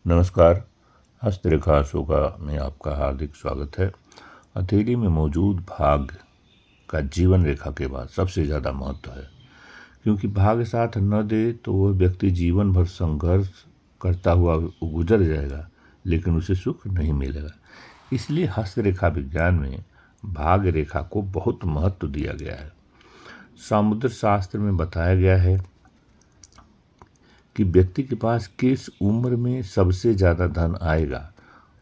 नमस्कार। हस्तरेखा अशोका में आपका हार्दिक स्वागत है। हथेली में मौजूद भाग का जीवन रेखा के बाद सबसे ज़्यादा महत्व है, क्योंकि भाग्य साथ न दे तो वह व्यक्ति जीवन भर संघर्ष करता हुआ गुजर जाएगा, लेकिन उसे सुख नहीं मिलेगा। इसलिए हस्तरेखा विज्ञान में भाग्य रेखा को बहुत महत्व दिया गया है। समुद्र शास्त्र में बताया गया है कि व्यक्ति के पास किस उम्र में सबसे ज़्यादा धन आएगा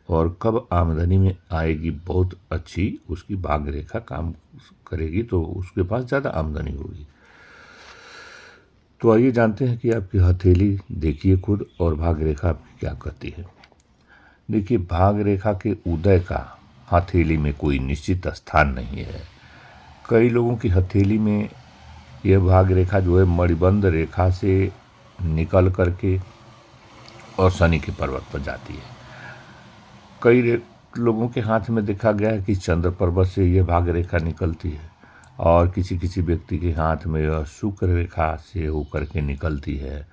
और कब आमदनी में आएगी, बहुत अच्छी उसकी भाग्य रेखा काम करेगी तो उसके पास ज़्यादा आमदनी होगी। तो आइए जानते हैं कि आपकी हथेली देखिए खुद और भाग्य रेखा आपकी क्या कहती है। देखिए, भाग्य रेखा के उदय का हथेली में कोई निश्चित स्थान नहीं है। कई लोगों की हथेली में यह भाग्य रेखा जो है मणिबंध रेखा से निकल करके और शनि के पर्वत पर जाती है। कई लोगों के हाथ में देखा गया है कि चंद्र पर्वत से यह भाग्य रेखा निकलती है और किसी किसी व्यक्ति के हाथ में यह शुक्र रेखा से होकर के निकलती है।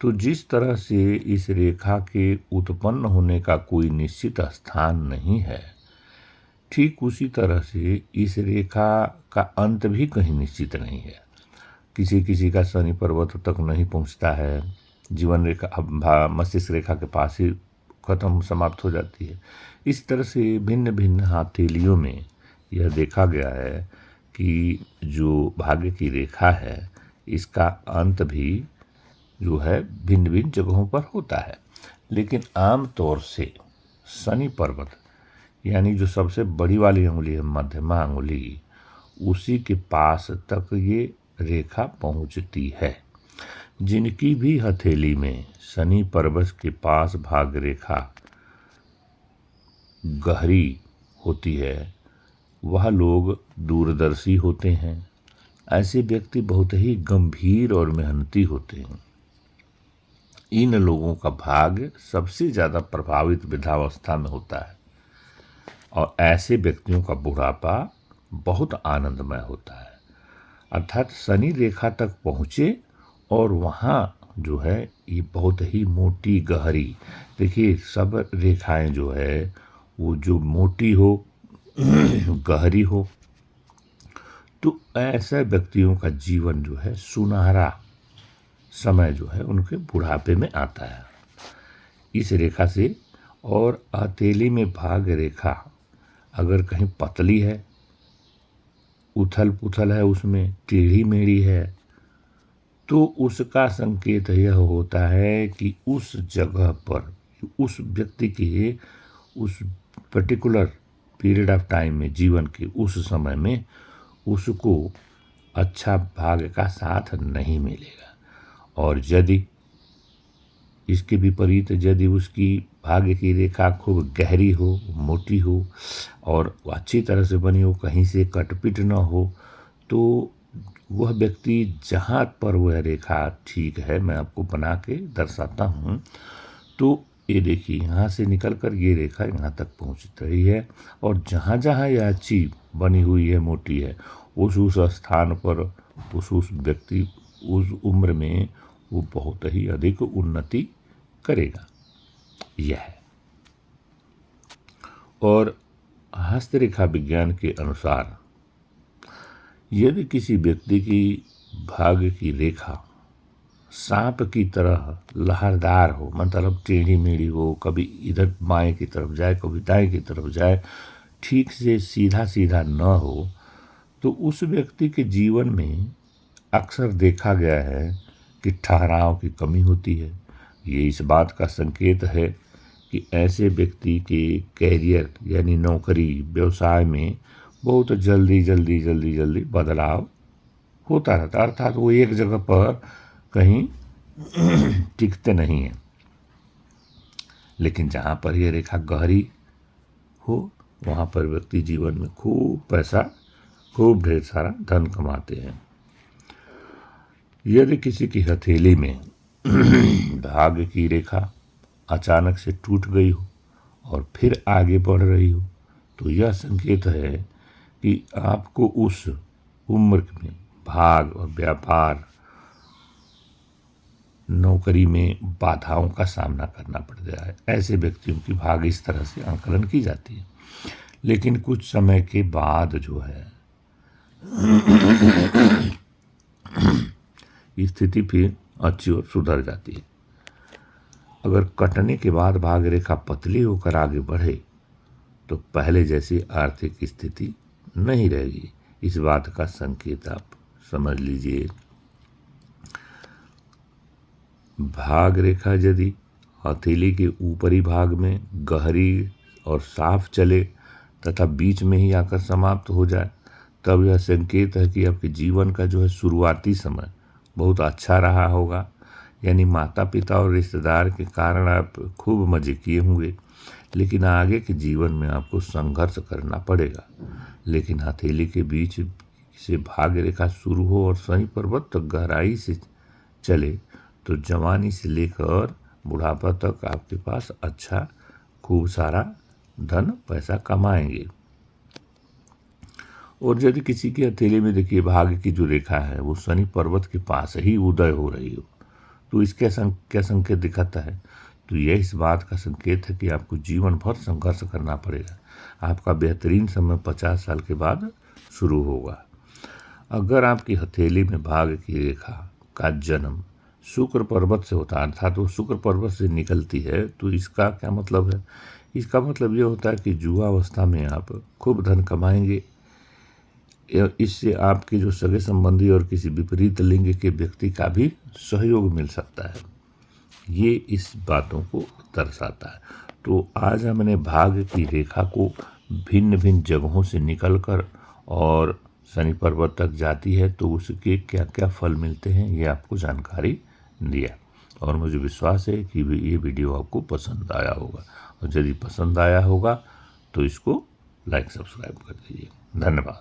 तो जिस तरह से इस रेखा के उत्पन्न होने का कोई निश्चित स्थान नहीं है, ठीक उसी तरह से इस रेखा का अंत भी कहीं निश्चित नहीं है। किसी किसी का शनि पर्वत तक नहीं पहुंचता है, जीवन रेखा मस्तिष्क रेखा के पास ही खत्म समाप्त हो जाती है। इस तरह से भिन्न भिन्न हथेलियों में यह देखा गया है कि जो भाग्य की रेखा है इसका अंत भी जो है भिन्न भिन्न जगहों पर होता है, लेकिन आम तौर से शनि पर्वत यानी जो सबसे बड़ी वाली अंगुली है, मध्यमा अंगुली, उसी के पास तक ये रेखा पहुंचती है। जिनकी भी हथेली में शनि पर्वत के पास भाग्य रेखा गहरी होती है, वह लोग दूरदर्शी होते हैं। ऐसे व्यक्ति बहुत ही गंभीर और मेहनती होते हैं। इन लोगों का भाग्य सबसे ज़्यादा प्रभावित वृद्धावस्था में होता है और ऐसे व्यक्तियों का बुढ़ापा बहुत आनंदमय होता है। अर्थात शनि रेखा तक पहुँचे और वहाँ जो है ये बहुत ही मोटी गहरी, देखिए सब रेखाएं जो है वो जो मोटी हो गहरी हो, तो ऐसे व्यक्तियों का जीवन जो है सुनहरा समय जो है उनके बुढ़ापे में आता है इस रेखा से। और हथेली में भाग्य रेखा अगर कहीं पतली है, उथल पुथल है, उसमें टेढ़ी मेढ़ी है, तो उसका संकेत यह होता है कि उस जगह पर उस व्यक्ति के उस पर्टिकुलर पीरियड ऑफ टाइम में, जीवन के उस समय में उसको अच्छा भाग्य का साथ नहीं मिलेगा। और यदि इसके विपरीत यदि उसकी भाग्य की रेखा खूब गहरी हो, मोटी हो और अच्छी तरह से बनी हो, कहीं से कटपिट न हो, तो वह व्यक्ति जहाँ पर वह रेखा ठीक है, मैं आपको बना के दर्शाता हूँ। तो ये देखिए, यहाँ से निकल कर ये रेखा यहाँ तक पहुँच रही है और जहाँ जहाँ यह अच्छी बनी हुई है, मोटी है, उस स्थान पर उस व्यक्ति उस उम्र में वो बहुत ही अधिक उन्नति करेगा। यह है। और हस्तरेखा विज्ञान के अनुसार यदि किसी व्यक्ति की भाग्य की रेखा सांप की तरह लहरदार हो, मतलब टेढ़ी मेढ़ी हो, कभी इधर बाएं की तरफ जाए कभी दाएं की तरफ जाए, ठीक से सीधा सीधा न हो, तो उस व्यक्ति के जीवन में अक्सर देखा गया है कि ठहराव की कमी होती है। ये इस बात का संकेत है कि ऐसे व्यक्ति के कैरियर यानी नौकरी व्यवसाय में बहुत जल्दी बदलाव होता रहता, अर्थात वो एक जगह पर कहीं टिकते नहीं हैं। लेकिन जहाँ पर ये रेखा गहरी हो वहाँ पर व्यक्ति जीवन में खूब पैसा, खूब ढेर सारा धन कमाते हैं। यदि किसी की हथेली में भाग्य की रेखा अचानक से टूट गई हो और फिर आगे बढ़ रही हो, तो यह संकेत है कि आपको उस उम्र में भाग और व्यापार नौकरी में बाधाओं का सामना करना पड़ गया है। ऐसे व्यक्तियों की भाग्य इस तरह से आंकलन की जाती है। लेकिन कुछ समय के बाद जो है स्थिति फिर अच्छी और सुधर जाती है। अगर कटने के बाद भाग्य रेखा पतली होकर आगे बढ़े तो पहले जैसी आर्थिक स्थिति नहीं रहेगी। इस बात का संकेत आप समझ लीजिए। भाग रेखा यदि हथेली के ऊपरी भाग में गहरी और साफ चले तथा बीच में ही आकर समाप्त हो जाए, तब यह संकेत है कि आपके जीवन का जो है शुरुआती समय बहुत अच्छा रहा होगा। यानी माता पिता और रिश्तेदार के कारण आप खूब मजे किए होंगे, लेकिन आगे के जीवन में आपको संघर्ष करना पड़ेगा। लेकिन हथेली के बीच से भाग्य रेखा शुरू हो और शनि पर्वत तक गहराई से चले तो जवानी से लेकर बुढ़ापा तक आपके पास अच्छा खूब सारा धन पैसा कमाएंगे। और यदि किसी की हथेली में देखिए भाग्य की जो रेखा है वो शनि पर्वत के पास ही उदय हो रही हो, तो इसके क्या संकेत दिखाता है? तो यह इस बात का संकेत है कि आपको जीवन भर संघर्ष करना पड़ेगा। आपका बेहतरीन समय 50 साल के बाद शुरू होगा। अगर आपकी हथेली में भाग्य की रेखा का जन्म शुक्र पर्वत से होता है, अर्थात वो शुक्र पर्वत से निकलती है, तो इसका क्या मतलब है? इसका मतलब ये होता है कि युवावस्था में आप खूब धन कमाएंगे। इससे आपके जो सगे संबंधी और किसी विपरीत लिंग के व्यक्ति का भी सहयोग मिल सकता है। ये इस बातों को दर्शाता है। तो आज हमने भाग्य की रेखा को भिन्न भिन्न जगहों से निकलकर और शनि पर्वत तक जाती है तो उसके क्या क्या फल मिलते हैं ये आपको जानकारी दिया। और मुझे विश्वास है कि ये वीडियो आपको पसंद आया होगा, और यदि पसंद आया होगा तो इसको लाइक सब्सक्राइब कर दीजिए। धन्यवाद।